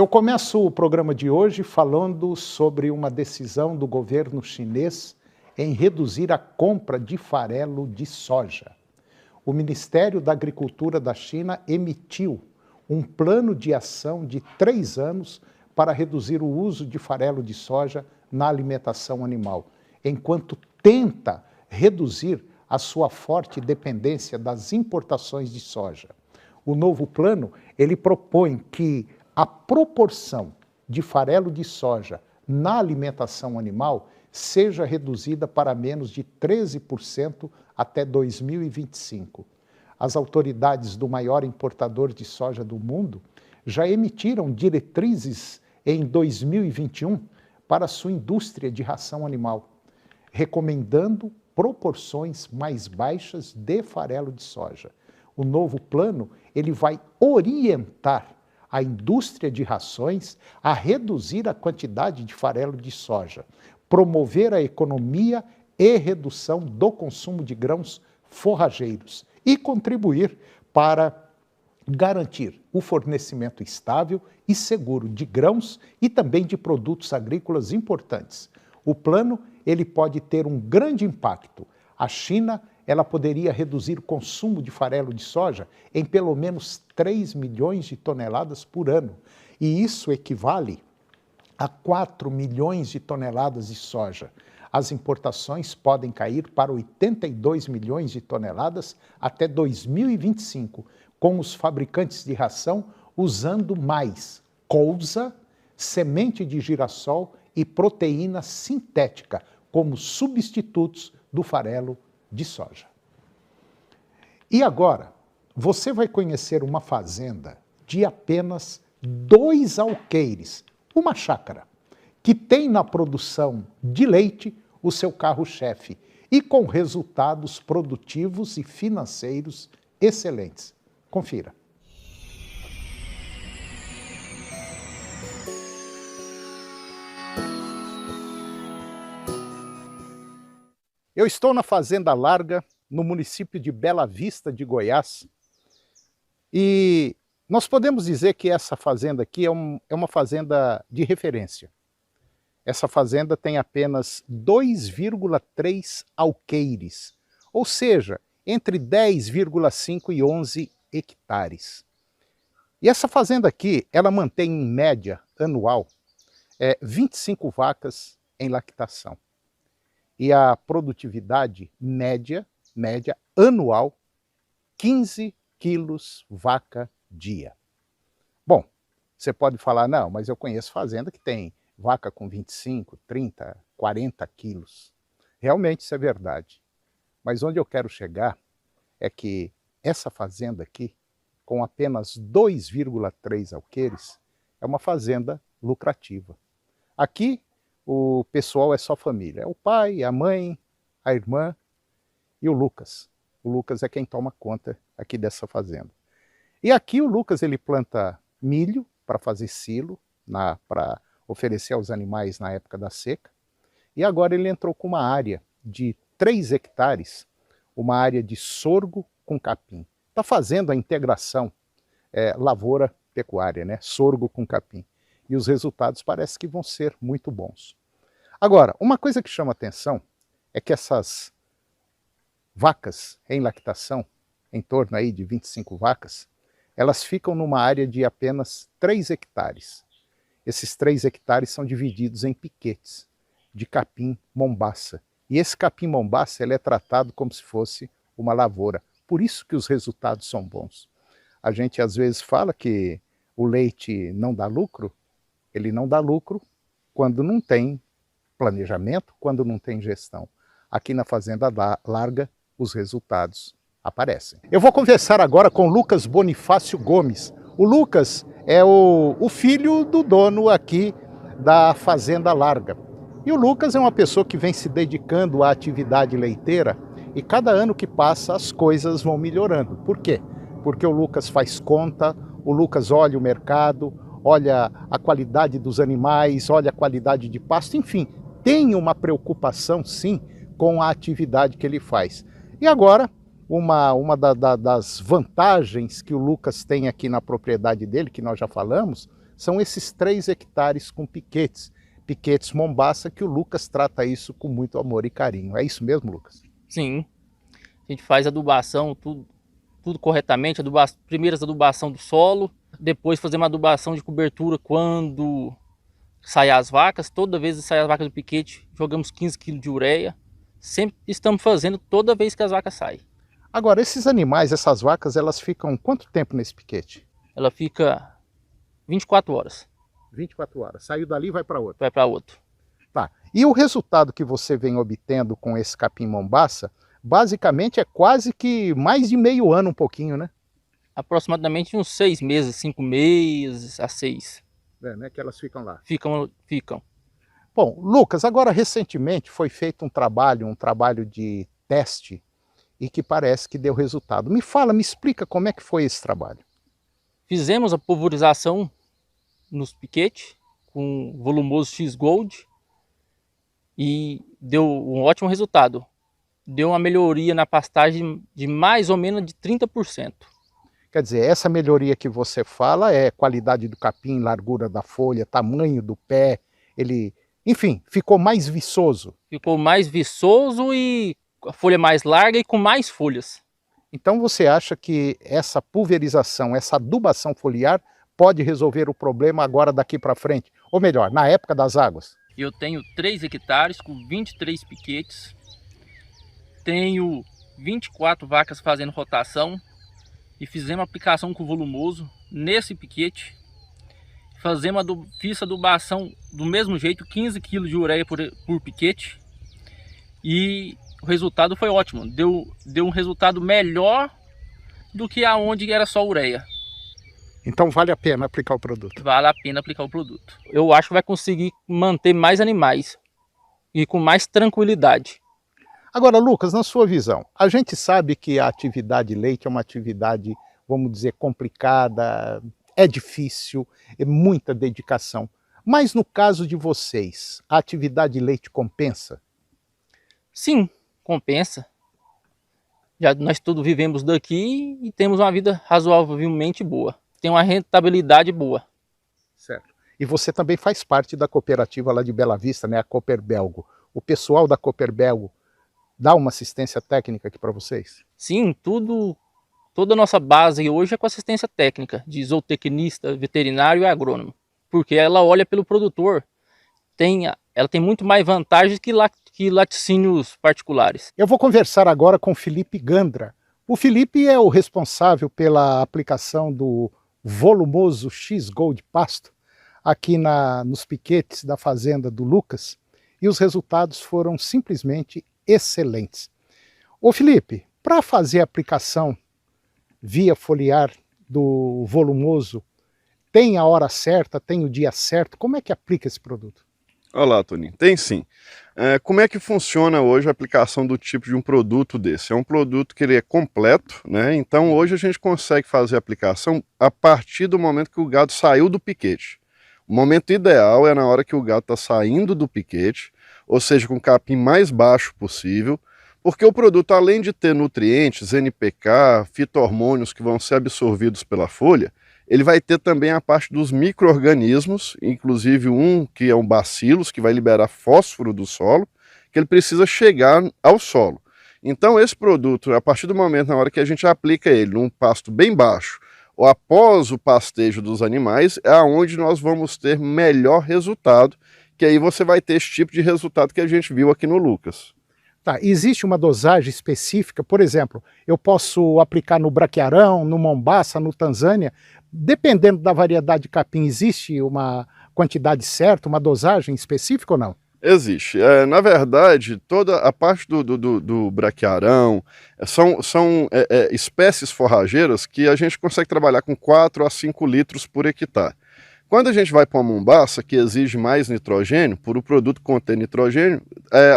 Eu começo o programa de hoje falando sobre uma decisão do governo chinês em reduzir a compra de farelo de soja. O Ministério da Agricultura da China emitiu um plano de ação de 3 anos para reduzir o uso de farelo de soja na alimentação animal, enquanto tenta reduzir a sua forte dependência das importações de soja. O novo plano, ele propõe que a proporção de farelo de soja na alimentação animal seja reduzida para menos de 13% até 2025. As autoridades do maior importador de soja do mundo já emitiram diretrizes em 2021 para a sua indústria de ração animal, recomendando proporções mais baixas de farelo de soja. O novo plano, ele vai orientar a indústria de rações a reduzir a quantidade de farelo de soja, promover a economia e redução do consumo de grãos forrageiros e contribuir para garantir o fornecimento estável e seguro de grãos e também de produtos agrícolas importantes. O plano, ele pode ter um grande impacto. A China, ela poderia reduzir o consumo de farelo de soja em pelo menos 3 milhões de toneladas por ano. E isso equivale a 4 milhões de toneladas de soja. As importações podem cair para 82 milhões de toneladas até 2025, com os fabricantes de ração usando mais colza, semente de girassol e proteína sintética como substitutos do farelo de soja. E agora, você vai conhecer uma fazenda de apenas 2 alqueires, uma chácara, que tem na produção de leite o seu carro-chefe e com resultados produtivos e financeiros excelentes. Confira. Eu estou na Fazenda Larga, no município de Bela Vista, de Goiás, e nós podemos dizer que essa fazenda aqui é uma fazenda de referência. Essa fazenda tem apenas 2,3 alqueires, ou seja, entre 10,5 e 11 hectares. E essa fazenda aqui, ela mantém em média anual 25 vacas em lactação. E a produtividade média anual, 15 quilos vaca dia. Bom, você pode falar, não, mas eu conheço fazenda que tem vaca com 25, 30, 40 quilos. Realmente isso é verdade. Mas onde eu quero chegar é que essa fazenda aqui, com apenas 2,3 alqueires, é uma fazenda lucrativa. Aqui o pessoal é só família, é o pai, a mãe, a irmã e o Lucas. O Lucas é quem toma conta aqui dessa fazenda. E aqui o Lucas ele planta milho para fazer silo, para oferecer aos animais na época da seca. E agora ele entrou com uma área de 3 hectares, uma área de sorgo com capim. Está fazendo a integração lavoura-pecuária, né? Sorgo com capim. E os resultados parece que vão ser muito bons. Agora, uma coisa que chama atenção é que essas vacas em lactação, em torno aí de 25 vacas, elas ficam numa área de apenas 3 hectares. Esses 3 hectares são divididos em piquetes de capim mombaça. E esse capim mombaça ele é tratado como se fosse uma lavoura. Por isso que os resultados são bons. A gente às vezes fala que o leite não dá lucro. Ele não dá lucro quando não tem planejamento, quando não tem gestão. Aqui na Fazenda Larga, os resultados aparecem. Eu vou conversar agora com Lucas Bonifácio Gomes. O Lucas é o filho do dono aqui da Fazenda Larga. E o Lucas é uma pessoa que vem se dedicando à atividade leiteira e cada ano que passa as coisas vão melhorando. Por quê? Porque o Lucas faz conta, o Lucas olha o mercado, olha a qualidade dos animais, olha a qualidade de pasto, enfim, tem uma preocupação sim com a atividade que ele faz. E agora, uma das vantagens que o Lucas tem aqui na propriedade dele, que nós já falamos, são esses 3 hectares com piquetes, piquetes Mombaça, que o Lucas trata isso com muito amor e carinho. É isso mesmo, Lucas? Sim, a gente faz adubação, tudo corretamente, primeiras adubação do solo, depois fazemos adubação de cobertura quando sai as vacas, toda vez que sai as vacas do piquete, jogamos 15 kg de ureia, sempre estamos fazendo toda vez que as vacas saem. Agora, esses animais, essas vacas, elas ficam quanto tempo nesse piquete? Ela fica 24 horas. 24 horas. Saiu dali, vai para outro. Vai para outro. Tá. E o resultado que você vem obtendo com esse capim Mombaça, basicamente é quase que mais de meio ano, um pouquinho, né? Aproximadamente uns 6 meses, 5 meses a 6. É, né? Que elas ficam lá. Ficam. Bom, Lucas, agora recentemente foi feito um trabalho de teste e que parece que deu resultado. Me explica como é que foi esse trabalho. Fizemos a pulverização nos piquetes com volumoso X-Gold e deu um ótimo resultado. Deu uma melhoria na pastagem de mais ou menos de 30%. Quer dizer, essa melhoria que você fala é qualidade do capim, largura da folha, tamanho do pé, enfim, ficou mais viçoso. Ficou mais viçoso e a folha mais larga e com mais folhas. Então você acha que essa pulverização, essa adubação foliar pode resolver o problema agora daqui para frente? Ou melhor, na época das águas? Eu tenho 3 hectares com 23 piquetes. Tenho 24 vacas fazendo rotação. E fizemos aplicação com volumoso nesse piquete. Fiz adubação do mesmo jeito, 15 kg de ureia por piquete. E o resultado foi ótimo. Deu um resultado melhor do que aonde era só ureia. Então vale a pena aplicar o produto? Vale a pena aplicar o produto. Eu acho que vai conseguir manter mais animais e com mais tranquilidade. Agora, Lucas, na sua visão, a gente sabe que a atividade leite é uma atividade, vamos dizer, complicada, é difícil, é muita dedicação. Mas no caso de vocês, a atividade leite compensa? Sim, compensa. Já nós todos vivemos daqui e temos uma vida razoavelmente boa. Tem uma rentabilidade boa. Certo. E você também faz parte da cooperativa lá de Bela Vista, né, a Cooperbelgo. O pessoal da Cooperbelgo dá uma assistência técnica aqui para vocês? Sim, toda a nossa base hoje é com assistência técnica, de zootecnista, veterinário e agrônomo. Porque ela olha pelo produtor. Ela tem muito mais vantagens que laticínios particulares. Eu vou conversar agora com o Felipe Gandra. O Felipe é o responsável pela aplicação do volumoso X-Gold Pasto aqui nos piquetes da fazenda do Lucas, e os resultados foram simplesmente excelentes. Ô Felipe, para fazer a aplicação via foliar do volumoso, tem a hora certa, tem o dia certo? Como é que aplica esse produto? Olá, Toninho. Tem sim. Como é que funciona hoje a aplicação do tipo de um produto desse? É um produto que ele é completo, né? Então hoje a gente consegue fazer a aplicação a partir do momento que o gado saiu do piquete. O momento ideal é na hora que o gado está saindo do piquete, ou seja, com o capim mais baixo possível, porque o produto, além de ter nutrientes, NPK, fito-hormônios que vão ser absorvidos pela folha, ele vai ter também a parte dos micro-organismos, inclusive um que é um bacilos, que vai liberar fósforo do solo, que ele precisa chegar ao solo. Então esse produto, a partir do momento na hora que a gente aplica ele num pasto bem baixo, ou após o pastejo dos animais, é onde nós vamos ter melhor resultado, que aí você vai ter esse tipo de resultado que a gente viu aqui no Lucas. Tá, existe uma dosagem específica? Por exemplo, eu posso aplicar no Braquiarão, no Mombaça, no Tanzânia, dependendo da variedade de capim, existe uma quantidade certa, uma dosagem específica ou não? Existe. Na verdade, toda a parte do braquiarão são espécies forrageiras que a gente consegue trabalhar com 4 a 5 litros por hectare. Quando a gente vai para uma Mombaça, que exige mais nitrogênio, por o produto conter nitrogênio,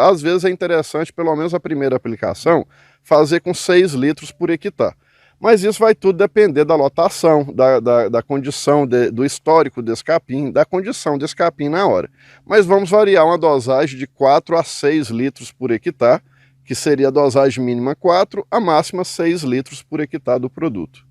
às vezes é interessante, pelo menos a primeira aplicação, fazer com 6 litros por hectare. Mas isso vai tudo depender da lotação, da condição, do histórico desse capim, da condição desse capim na hora. Mas vamos variar uma dosagem de 4 a 6 litros por hectare, que seria a dosagem mínima 4, a máxima 6 litros por hectare do produto.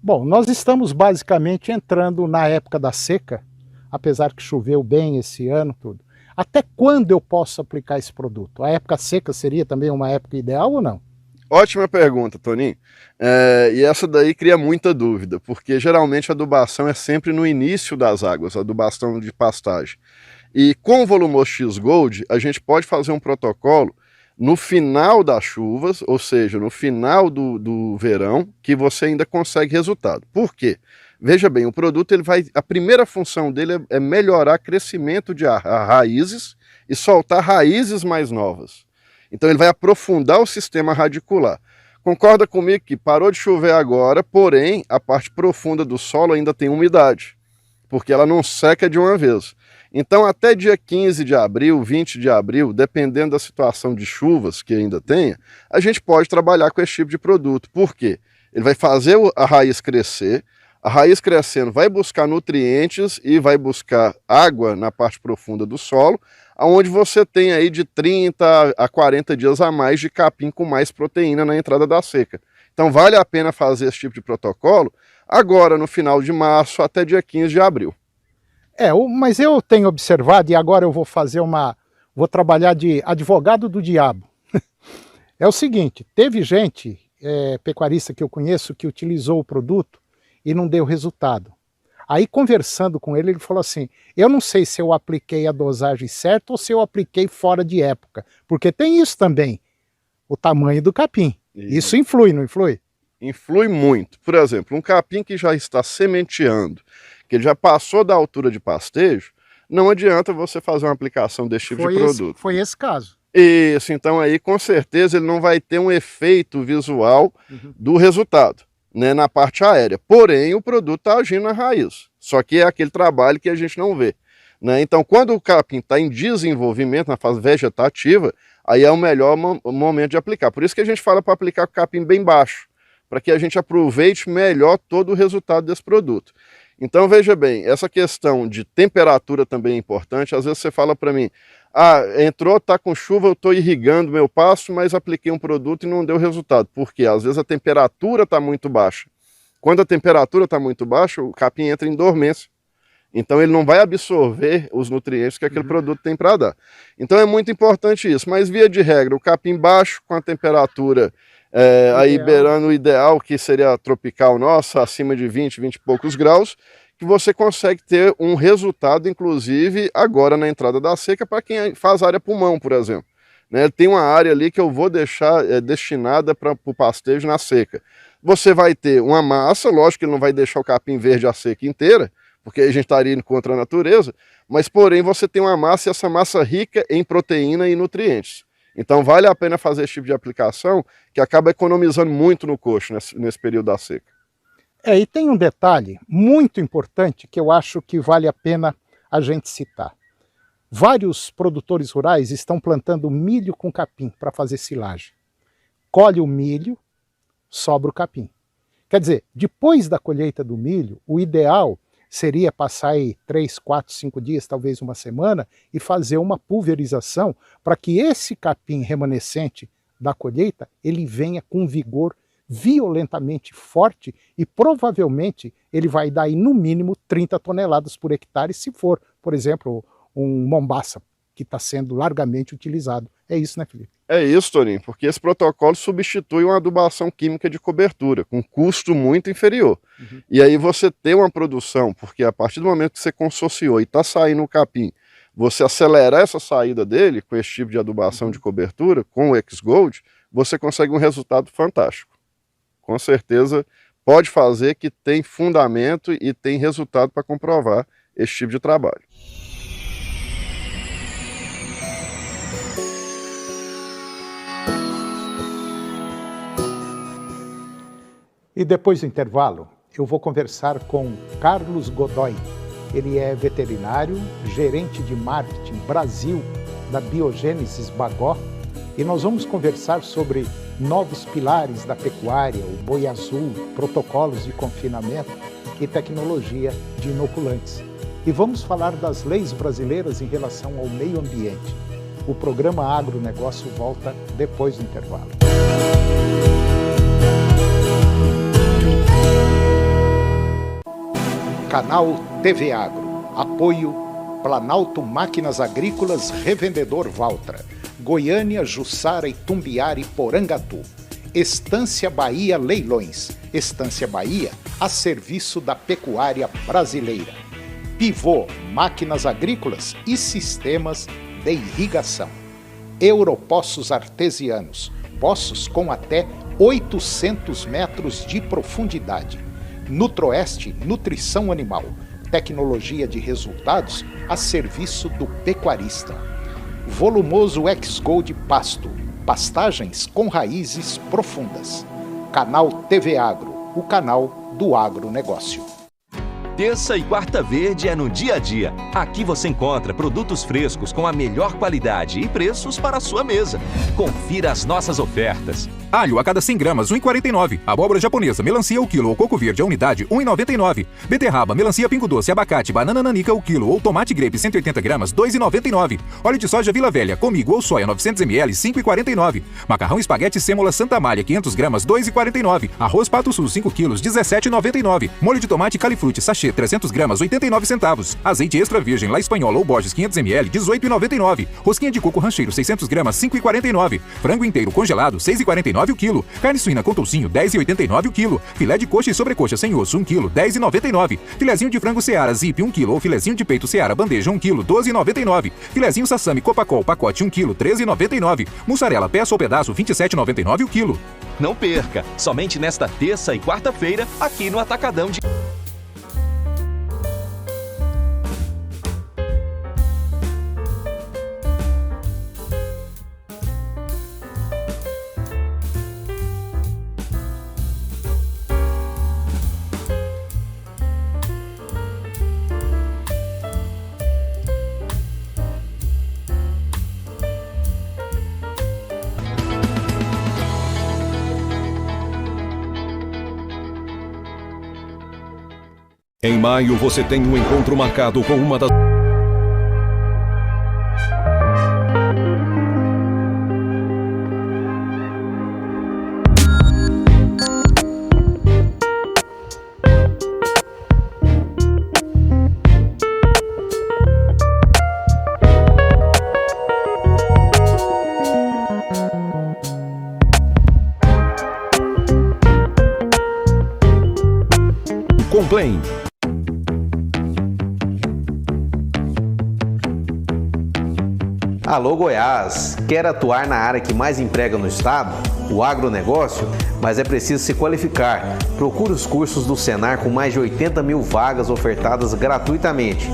Bom, nós estamos basicamente entrando na época da seca apesar que choveu bem esse ano, tudo. Até quando eu posso aplicar esse produto? A época seca seria também uma época ideal ou não? Ótima pergunta, Toninho. E essa daí cria muita dúvida, porque geralmente a adubação é sempre no início das águas, a adubação de pastagem. E com o Volumos X Gold, a gente pode fazer um protocolo no final das chuvas, ou seja, no final do verão, que você ainda consegue resultado. Por quê? Veja bem, o produto, a primeira função dele é melhorar o crescimento de raízes e soltar raízes mais novas. Então ele vai aprofundar o sistema radicular. Concorda comigo que parou de chover agora, porém a parte profunda do solo ainda tem umidade, porque ela não seca de uma vez. Então até dia 15 de abril, 20 de abril, dependendo da situação de chuvas que ainda tenha, a gente pode trabalhar com esse tipo de produto. Por quê? Ele vai fazer a raiz crescer, a raiz crescendo vai buscar nutrientes e vai buscar água na parte profunda do solo, onde você tem aí de 30 a 40 dias a mais de capim com mais proteína na entrada da seca. Então vale a pena fazer esse tipo de protocolo agora no final de março até dia 15 de abril. Mas eu tenho observado, e agora eu vou trabalhar de advogado do diabo. É o seguinte, teve gente, pecuarista que eu conheço, que utilizou o produto e não deu resultado. Aí conversando com ele, ele falou assim, eu não sei se eu apliquei a dosagem certa ou se eu apliquei fora de época, porque tem isso também, o tamanho do capim. Isso influi, não influi? Influi muito. Por exemplo, um capim que já está sementeando, que ele já passou da altura de pastejo, não adianta você fazer uma aplicação desse tipo de produto. Foi esse caso. Isso, então aí com certeza ele não vai ter um efeito visual do resultado, né, na parte aérea. Porém, o produto está agindo na raiz, só que é aquele trabalho que a gente não vê, né? Então, quando o capim está em desenvolvimento, na fase vegetativa, aí é o melhor momento de aplicar. Por isso que a gente fala para aplicar com o capim bem baixo, para que a gente aproveite melhor todo o resultado desse produto. Então, veja bem, essa questão de temperatura também é importante. Às vezes você fala para mim, entrou, está com chuva, eu estou irrigando meu pasto, mas apliquei um produto e não deu resultado. Por quê? Às vezes a temperatura está muito baixa. Quando a temperatura está muito baixa, o capim entra em dormência. Então ele não vai absorver os nutrientes que aquele produto tem para dar. Então é muito importante isso. Mas via de regra, o capim baixo com a temperatura aí beirando o ideal, que seria tropical nosso, acima de 20 e poucos graus, que você consegue ter um resultado, inclusive, agora na entrada da seca, para quem faz área pulmão, por exemplo. Né? Tem uma área ali que eu vou deixar destinada para o pastejo na seca. Você vai ter uma massa, lógico que ele não vai deixar o capim verde a seca inteira, porque a gente estaria indo contra a natureza, mas porém você tem uma massa e essa massa rica em proteína e nutrientes. Então vale a pena fazer esse tipo de aplicação, que acaba economizando muito no coxo nesse período da seca. E tem um detalhe muito importante que eu acho que vale a pena a gente citar. Vários produtores rurais estão plantando milho com capim para fazer silagem. Colhe o milho, sobra o capim. Quer dizer, depois da colheita do milho, o ideal seria passar aí 3, 4, 5 dias, talvez uma semana, e fazer uma pulverização para que esse capim remanescente da colheita, ele venha com vigor violentamente forte e provavelmente ele vai dar aí, no mínimo 30 toneladas por hectare, se for, por exemplo, um mombaça, que está sendo largamente utilizado. É isso, né, Felipe? É isso, Toninho, porque esse protocolo substitui uma adubação química de cobertura, com custo muito inferior. E aí você tem uma produção, porque a partir do momento que você consorciou e está saindo o capim, você acelerar essa saída dele com esse tipo de adubação de cobertura, com o X-Gold, você consegue um resultado fantástico. Com certeza pode fazer, que tem fundamento e tem resultado para comprovar esse tipo de trabalho. E depois do intervalo, eu vou conversar com Carlos Godoy. Ele é veterinário, gerente de marketing Brasil da Biogênesis Bagó, e nós vamos conversar sobre novos pilares da pecuária, o boi azul, protocolos de confinamento e tecnologia de inoculantes. E vamos falar das leis brasileiras em relação ao meio ambiente. O programa Agronegócio volta depois do intervalo. Canal TV Agro. Apoio Planalto Máquinas Agrícolas, Revendedor Valtra, Goiânia, Jussara, Itumbiara e Porangatu. Estância Bahia Leilões, Estância Bahia a serviço da pecuária brasileira. Pivô, máquinas agrícolas e sistemas de irrigação. Europoços artesianos, poços com até 800 metros de profundidade. Nutroeste, nutrição animal, tecnologia de resultados a serviço do pecuarista. Volumoso X-Gold Pasto, pastagens com raízes profundas. Canal TV Agro, o canal do agronegócio. Terça e quarta verde é no dia a dia. Aqui você encontra produtos frescos com a melhor qualidade e preços para a sua mesa. Confira as nossas ofertas. Alho a cada 100 gramas, 1,49. Abóbora japonesa, melancia o quilo ou coco verde a unidade, 1,99. Beterraba, melancia pingo doce, abacate, banana nanica o quilo ou tomate grape 180 gramas, 2,99. Óleo de soja Vila Velha, comigo ou soia 900 ml, 5,49. Macarrão espaguete sêmola Santa Malha, 500 gramas, 2,49. Arroz Pato Sul, 5 quilos, 17,99. Molho de tomate Califruti, sachê, 300 gramas, 89 centavos. Azeite extra virgem La Espanhola ou Borges, 500 ml, 18,99. Rosquinha de coco rancheiro, 600 gramas, 5,49. Frango inteiro congelado, 6,49 o quilo. Carne suína com toucinho, 10,89 o quilo. Filé de coxa e sobrecoxa sem osso, 1 quilo, 10,99. Filezinho de frango Seara Zip, 1 quilo ou filezinho de peito Seara bandeja, 1 quilo, 12,99. Filezinho Sassami Copacol, pacote 1 quilo, 13,99. Mussarela peça ou pedaço, 27,99 o quilo. Não perca! Somente nesta terça e quarta-feira, aqui no Atacadão de... Em maio, você tem um encontro marcado com uma das... Complen. Alô Goiás, quer atuar na área que mais emprega no estado? O agronegócio? Mas é preciso se qualificar. Procure os cursos do Senar com mais de 80 mil vagas ofertadas gratuitamente.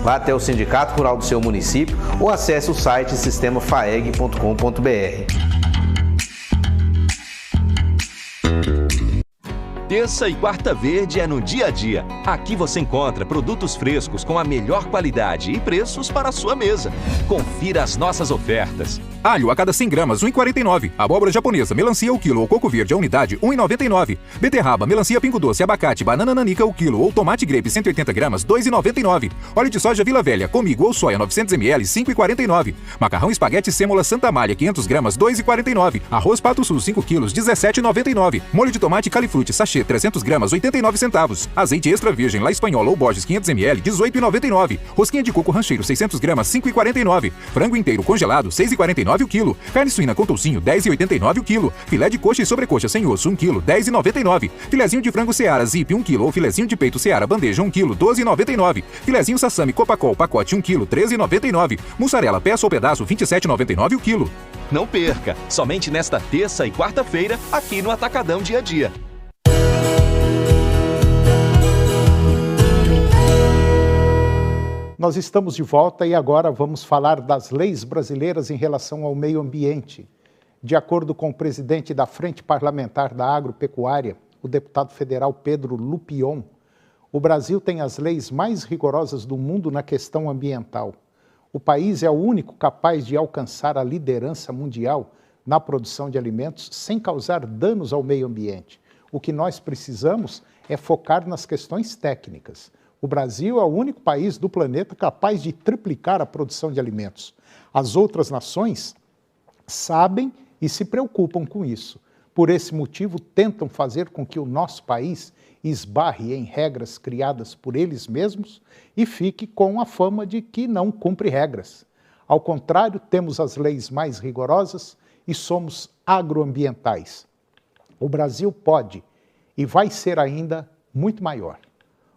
Vá até o Sindicato Rural do seu município ou acesse o site sistemafaeg.com.br. Terça e quarta verde é no dia a dia. Aqui você encontra produtos frescos com a melhor qualidade e preços para a sua mesa. Confira as nossas ofertas. Alho a cada 100 gramas, 1,49. Abóbora japonesa, melancia o quilo ou coco verde a unidade, 1,99. Beterraba, melancia pingo doce, abacate, banana nanica o quilo ou tomate grape 180 gramas, 2,99. Óleo de soja Vila Velha, comigo ou soia 900 ml, 5,49. Macarrão espaguete sêmola Santa Malha, 500 gramas, 2,49. Arroz Pato Sul, 5 quilos, 17,99. Molho de tomate Califruti, sachê, 300 gramas, 89 centavos. Azeite extra virgem La Espanhola ou Borges, 500 ml, 18,99. Rosquinha de coco rancheiro, 600 gramas, 5,49. Frango inteiro congelado, 6,49 o quilo. Carne suína com toucinho, 10,89 o quilo. Filé de coxa e sobrecoxa sem osso, 1 quilo, 10,99. Filezinho de frango Seara Zip, 1 quilo ou filezinho de peito Seara bandeja, 1 quilo, 12,99. Filezinho Sassami Copacol, pacote 1 quilo, 13,99. Mussarela peça ou pedaço, 27,99 o quilo. Não perca! Somente nesta terça e quarta-feira, aqui no Atacadão Dia a Dia. Nós estamos de volta e agora vamos falar das leis brasileiras em relação ao meio ambiente. De acordo com o presidente da Frente Parlamentar da Agropecuária, o deputado federal Pedro Lupion, o Brasil tem as leis mais rigorosas do mundo na questão ambiental. O país é o único capaz de alcançar a liderança mundial na produção de alimentos sem causar danos ao meio ambiente. O que nós precisamos é focar nas questões técnicas. O Brasil é o único país do planeta capaz de triplicar a produção de alimentos. As outras nações sabem e se preocupam com isso. por esse motivo, tentam fazer com que o nosso país esbarre em regras criadas por eles mesmos e fique com a fama de que não cumpre regras. Ao contrário, temos as leis mais rigorosas e somos agroambientais. O Brasil pode e vai ser ainda muito maior.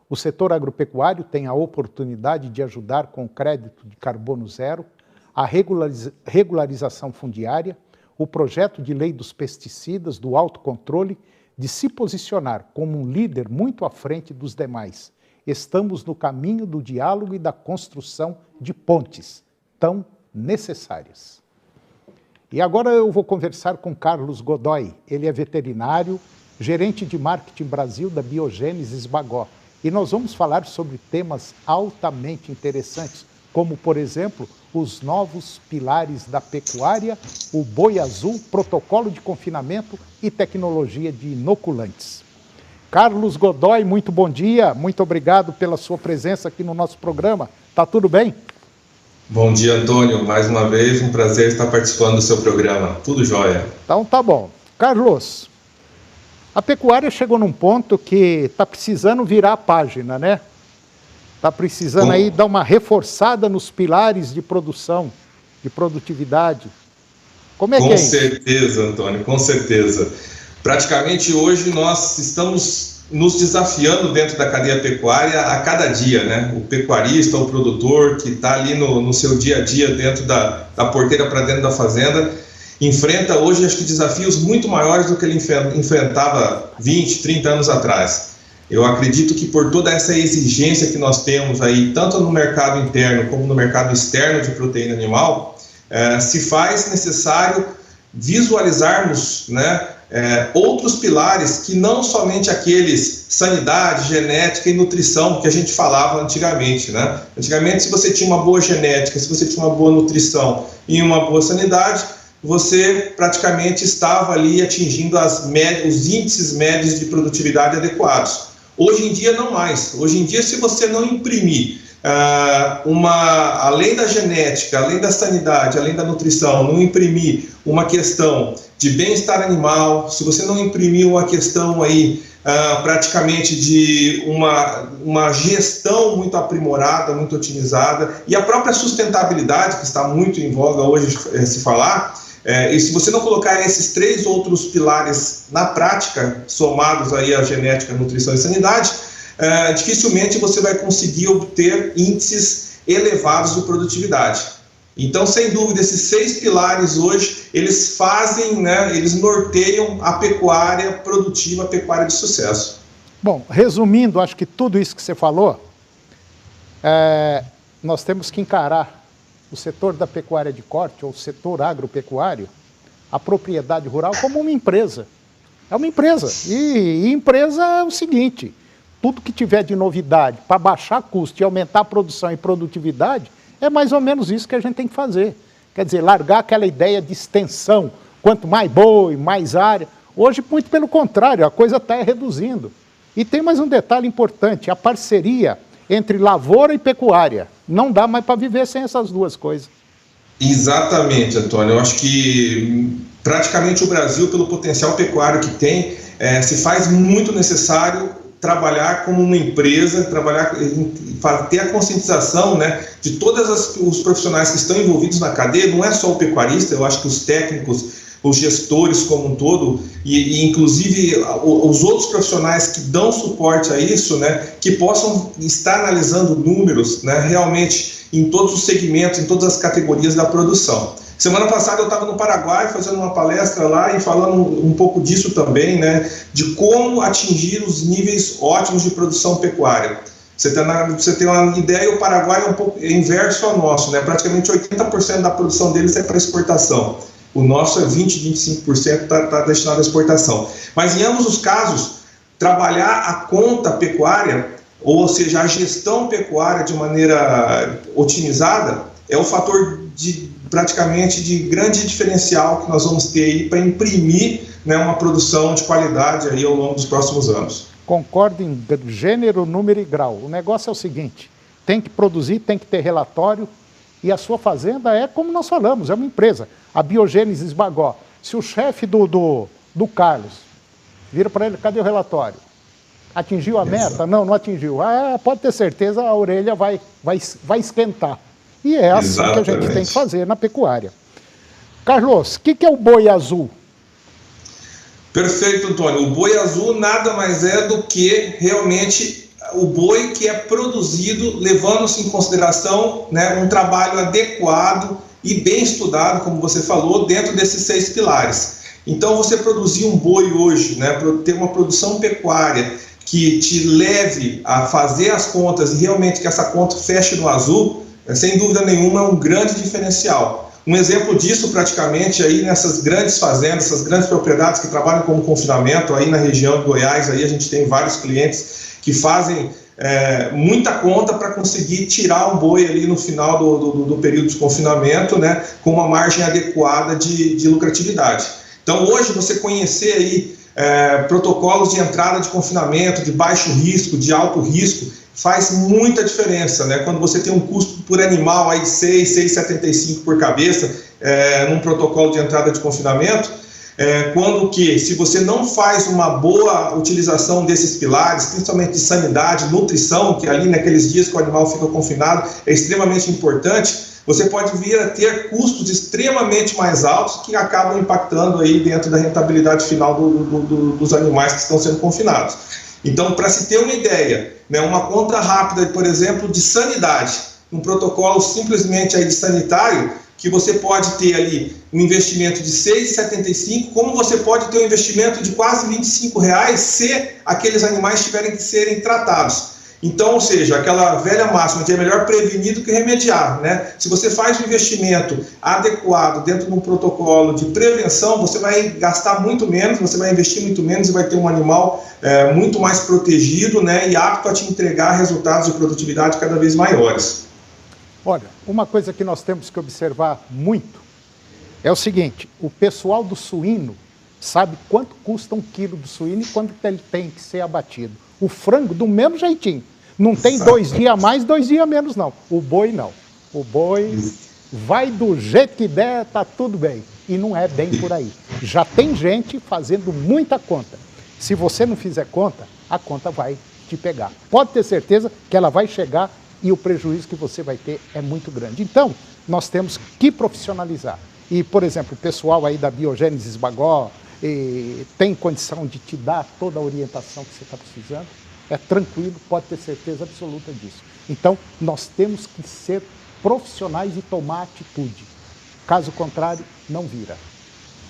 O setor agropecuário tem a oportunidade de ajudar com o crédito de carbono zero, a regularização fundiária, o projeto de lei dos pesticidas, do autocontrole, de se posicionar como um líder muito à frente dos demais. Estamos no caminho do diálogo e da construção de pontes tão necessárias. E agora eu vou conversar com Carlos Godoy. Ele é veterinário, gerente de marketing Brasil da Biogênesis Bagó. E nós vamos falar sobre temas altamente interessantes, como, por exemplo, os novos pilares da pecuária, o boi azul, protocolo de confinamento e tecnologia de inoculantes. Carlos Godoy, muito bom dia, muito obrigado pela sua presença aqui no nosso programa. Tá tudo bem? Bom dia, Antônio. Mais uma vez, um prazer estar participando do seu programa. Tudo jóia. Então tá bom. Carlos, a pecuária chegou num ponto que está precisando virar a página, né? Está precisando aí dar uma reforçada nos pilares de produção, de produtividade. Como é que é isso? Com certeza, Antônio, com certeza. Praticamente hoje nós estamos nos desafiando dentro da cadeia pecuária a cada dia, né? O pecuarista, o produtor que está ali no seu dia a dia dentro da porteira para dentro da fazenda, enfrenta hoje, acho que, desafios muito maiores do que ele enfrentava 20, 30 anos atrás. Eu acredito que por toda essa exigência que nós temos aí, tanto no mercado interno como no mercado externo de proteína animal, se faz necessário visualizarmos, né, outros pilares que não somente aqueles sanidade, genética e nutrição que a gente falava antigamente, né? Antigamente, se você tinha uma boa genética, se você tinha uma boa nutrição e uma boa sanidade, você praticamente estava ali atingindo os índices médios de produtividade adequados. Hoje em dia, não mais. Hoje em dia, se você não imprimir além da genética, além da sanidade, além da nutrição, não imprimir uma questão de bem-estar animal, se você não imprimir uma questão aí praticamente de uma gestão muito aprimorada, muito otimizada, e a própria sustentabilidade, que está muito em voga hoje se falar, e se você não colocar esses 3 outros pilares na prática, somados aí à genética, nutrição e sanidade, dificilmente você vai conseguir obter índices elevados de produtividade. Então, sem dúvida, esses 6 pilares hoje, eles fazem, né, eles norteiam a pecuária produtiva, a pecuária de sucesso. Bom, resumindo, acho que tudo isso que você falou, nós temos que encarar o setor da pecuária de corte, ou o setor agropecuário, a propriedade rural como uma empresa. É uma empresa. E empresa é o seguinte, tudo que tiver de novidade para baixar custo e aumentar a produção e produtividade, é mais ou menos isso que a gente tem que fazer. Quer dizer, largar aquela ideia de extensão, quanto mais boi, mais área. Hoje, muito pelo contrário, a coisa está reduzindo. E tem mais um detalhe importante, a parceria entre lavoura e pecuária. Não dá mais para viver sem essas duas coisas. Exatamente, Antônio. Eu acho que praticamente o Brasil, pelo potencial pecuário que tem, se faz muito necessário trabalhar como uma empresa, ter a conscientização, né, de todos os profissionais que estão envolvidos na cadeia. Não é só o pecuarista, eu acho que os técnicos, os gestores como um todo, e inclusive os outros profissionais que dão suporte a isso, né, que possam estar analisando números, né, realmente em todos os segmentos, em todas as categorias da produção. Semana passada eu estava no Paraguai fazendo uma palestra lá e falando um pouco disso também, né, de como atingir os níveis ótimos de produção pecuária. Você tem uma ideia, o Paraguai é um pouco inverso ao nosso, né, praticamente 80% da produção deles é para exportação. O nosso é 20%, 25% está destinado à exportação. Mas em ambos os casos, trabalhar a conta pecuária, ou seja, a gestão pecuária de maneira otimizada, é o fator praticamente de grande diferencial que nós vamos ter aí para imprimir, né, uma produção de qualidade aí ao longo dos próximos anos. Concordo em gênero, número e grau. O negócio é o seguinte, tem que produzir, tem que ter relatório, e a sua fazenda é como nós falamos, é uma empresa. A Biogênesis Bagó. Se o chefe do do Carlos. Vira para ele, cadê o relatório? Atingiu a meta? Não, não atingiu. Pode ter certeza, a orelha vai esquentar. E é assim que a gente tem que fazer na pecuária. Carlos, o que é o boi azul? Perfeito, Antônio. O boi azul nada mais é do que realmente o boi que é produzido levando-se em consideração, né, um trabalho adequado e bem estudado, como você falou, dentro desses 6 pilares. Então, você produzir um boi hoje, né, ter uma produção pecuária que te leve a fazer as contas e realmente que essa conta feche no azul, sem dúvida nenhuma é um grande diferencial. Um exemplo disso praticamente aí nessas grandes fazendas, essas grandes propriedades que trabalham como confinamento aí na região de Goiás, aí a gente tem vários clientes que fazem muita conta para conseguir tirar um boi ali no final do período de confinamento, né, com uma margem adequada de lucratividade. Então hoje você conhecer aí protocolos de entrada de confinamento, de baixo risco, de alto risco, faz muita diferença, né? Quando você tem um custo por animal aí de 6,75 por cabeça, num protocolo de entrada de confinamento, quando que, se você não faz uma boa utilização desses pilares, principalmente de sanidade, nutrição, que ali naqueles dias que o animal fica confinado é extremamente importante, você pode vir a ter custos extremamente mais altos que acabam impactando aí dentro da rentabilidade final dos animais que estão sendo confinados. Então, para se ter uma ideia, né, uma conta rápida, por exemplo, de sanidade, um protocolo simplesmente aí de sanitário, que você pode ter ali um investimento de R$ 6,75, como você pode ter um investimento de quase R$ 25 se aqueles animais tiverem que serem tratados. Então, ou seja, aquela velha máxima de é melhor prevenir do que remediar, né? Se você faz um investimento adequado dentro de um protocolo de prevenção, você vai gastar muito menos, você vai investir muito menos e vai ter um animal muito mais protegido, né, e apto a te entregar resultados de produtividade cada vez maiores. Olha, uma coisa que nós temos que observar muito é o seguinte: o pessoal do suíno sabe quanto custa 1 quilo do suíno e quanto ele tem que ser abatido. O frango, do mesmo jeitinho. Não tem 2 dias a mais, 2 dias a menos, não. O boi, não. O boi vai do jeito que der, tá tudo bem. E não é bem por aí. Já tem gente fazendo muita conta. Se você não fizer conta, a conta vai te pegar. Pode ter certeza que ela vai chegar e o prejuízo que você vai ter é muito grande. Então, nós temos que profissionalizar. E, por exemplo, o pessoal aí da Biogênesis Bagó tem condição de te dar toda a orientação que você está precisando. É tranquilo, pode ter certeza absoluta disso. Então, nós temos que ser profissionais e tomar atitude. Caso contrário, não vira.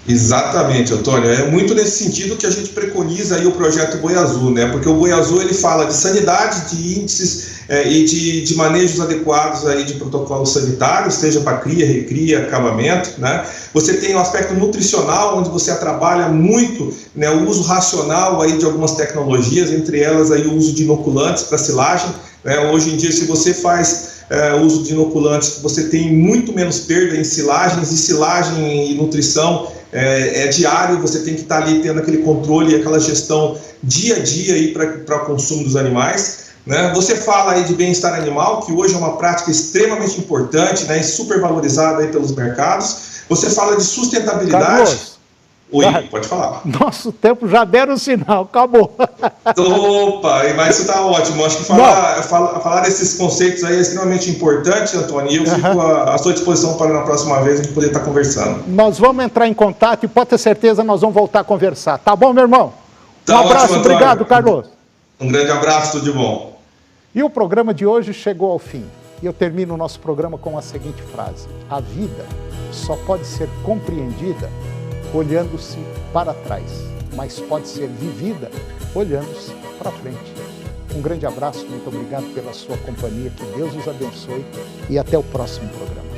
Exatamente, Antônio. É muito nesse sentido que a gente preconiza aí o projeto Boi Azul, né? Porque o Boi Azul ele fala de sanidade, de índices e de manejos adequados aí de protocolos sanitários, seja para cria, recria, acabamento, né? Você tem o aspecto nutricional, onde você trabalha muito, né, o uso racional aí de algumas tecnologias, entre elas aí o uso de inoculantes para silagem, né? Hoje em dia, se você faz uso de inoculantes, você tem muito menos perda em silagens, e silagem e nutrição é diário, você tem que estar ali tendo aquele controle e aquela gestão dia a dia para o consumo dos animais, né? Você fala aí de bem-estar animal, que hoje é uma prática extremamente importante, né, e super valorizada aí pelos mercados. Você fala de sustentabilidade. Carlos, Oi, pode falar. Nosso tempo já deram o sinal, acabou. Opa, mas isso está ótimo. Acho que falar desses conceitos aí é extremamente importante, Antônio, e eu fico à sua disposição para na próxima vez a gente poder estar conversando. Nós vamos entrar em contato e pode ter certeza nós vamos voltar a conversar. Tá bom, meu irmão? Tá, um abraço, ótimo, obrigado, Carlos. Um grande abraço, tudo de bom. E o programa de hoje chegou ao fim. E eu termino o nosso programa com a seguinte frase: a vida só pode ser compreendida olhando-se para trás, mas pode ser vivida olhando-se para frente. Um grande abraço, muito obrigado pela sua companhia, que Deus os abençoe e até o próximo programa.